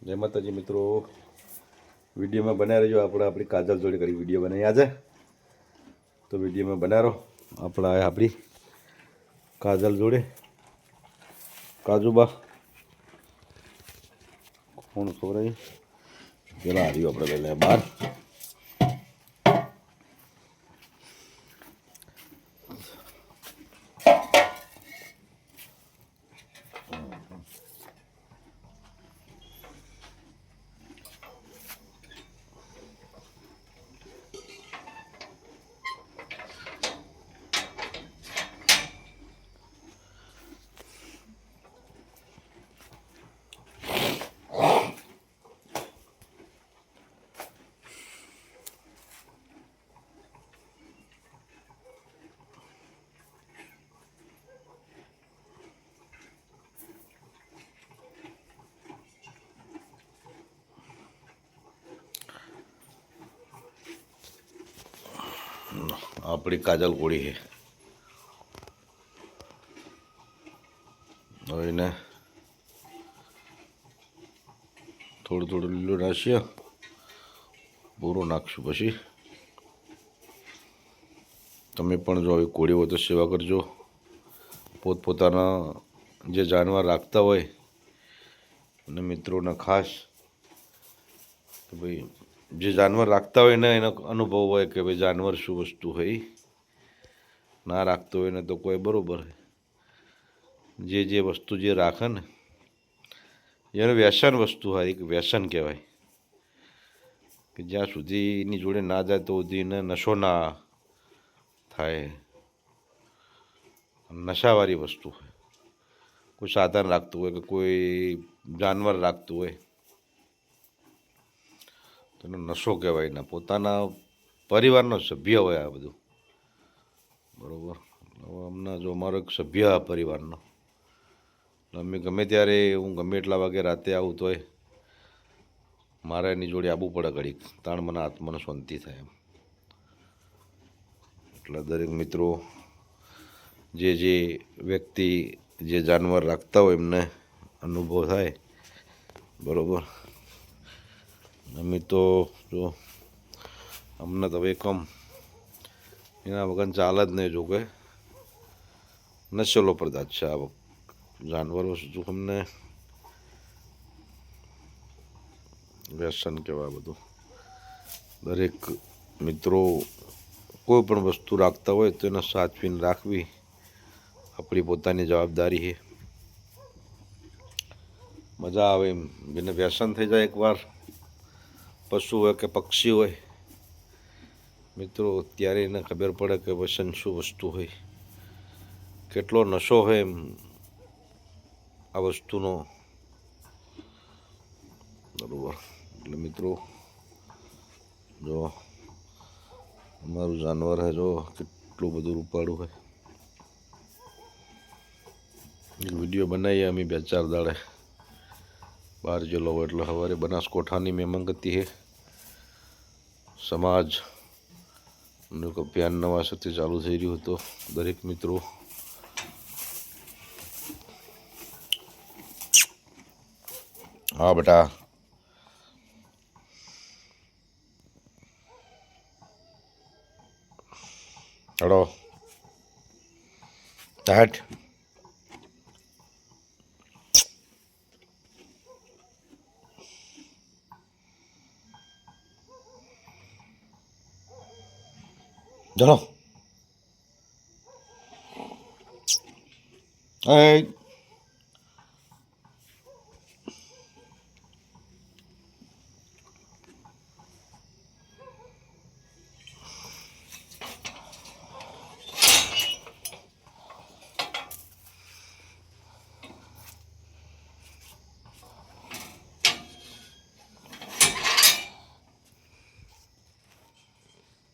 જય માતાજી મિત્રો, વિડીયોમાં બનાવી રહેજો. આપણે આપણી કાજલ જોડે કરી વિડીયો બનાવી આજે, તો વિડીયોમાં બનાવો. આપણી કાજલ જોડે કાજુબા કોણ ખબર આવી પેલા આવ્યું આપણે પહેલાં બહાર. આપણી કાજલ કોળી છે. હવે એને થોડું થોડું લીલું નાખીએ, પૂરો નાખશું. પછી તમે પણ જો આવી કોળી હોય તો સેવા કરજો. પોતપોતાના જે જાનવર રાખતા હોય અને મિત્રોને ખાસ કે ભાઈ જે જાનવર રાખતા હોય ને એનો અનુભવ હોય કે ભાઈ જાનવર શું વસ્તુ હોય. ના રાખતો હોય ને તો કોઈ બરાબર. જે વસ્તુ જે રાખે ને એનું વ્યસન વસ્તુ હોય, એક વ્યસન કહેવાય કે જ્યાં સુધી એની જોડે ના જાય તો સુધી એને નશો ના થાય. નશાવાળી વસ્તુ હોય. કોઈ સાધન રાખતું હોય કે કોઈ જાનવર રાખતું હોય તો એનો નશો કહેવાય. ને પોતાના પરિવારનો સભ્ય હોય આ બધું, બરાબર. અમને જો અમારો એક સભ્ય પરિવારનો, અમે ગમે ત્યારે હું ગમે એટલા વાગે રાતે આવું તોય મારે એની જોડે આવવું પડે ઘડીક, તાણ મને આત્માને શાંતિ થાય એમ. એટલે દરેક મિત્રો જે વ્યક્તિ જે જાનવર રાખતા હોય એમને અનુભવ થાય, બરાબર. અમે તો જો અમને તો હવે કમ એના વગર ચાલે જ નહીં. જો કે નશેલો પદાર્થ છે આ જાનવરો શું અમને વ્યસન કહેવાય બધું. દરેક મિત્રો કોઈ પણ વસ્તુ રાખતા હોય તો એને સાચવીને રાખવી આપણી પોતાની જવાબદારી છે. મજા આવે એમ. જેને વ્યસન થઈ જાય એકવાર, પશુ હોય કે પક્ષી હોય મિત્રો, ત્યારે એને ખબર પડે કે વ્યસન શું વસ્તુ હોય, કેટલો નશો હોય એમ આ વસ્તુનો, બરાબર. એટલે મિત્રો જો અમારું જાનવર હે, જો કેટલું બધું રૂપાળું હોય. વિડીયો બનાવીએ અમે 2-4 દાડે બહાર જેલો હોય. એટલે સવારે બનાસકોઠાની મહેમાન ગતિ છે. સમાજ અભિયાન નવા સાથે ચાલુ થઈ રહ્યું હતું. દરેક મિત્રો હા બેટા હડો હેટ ચલો.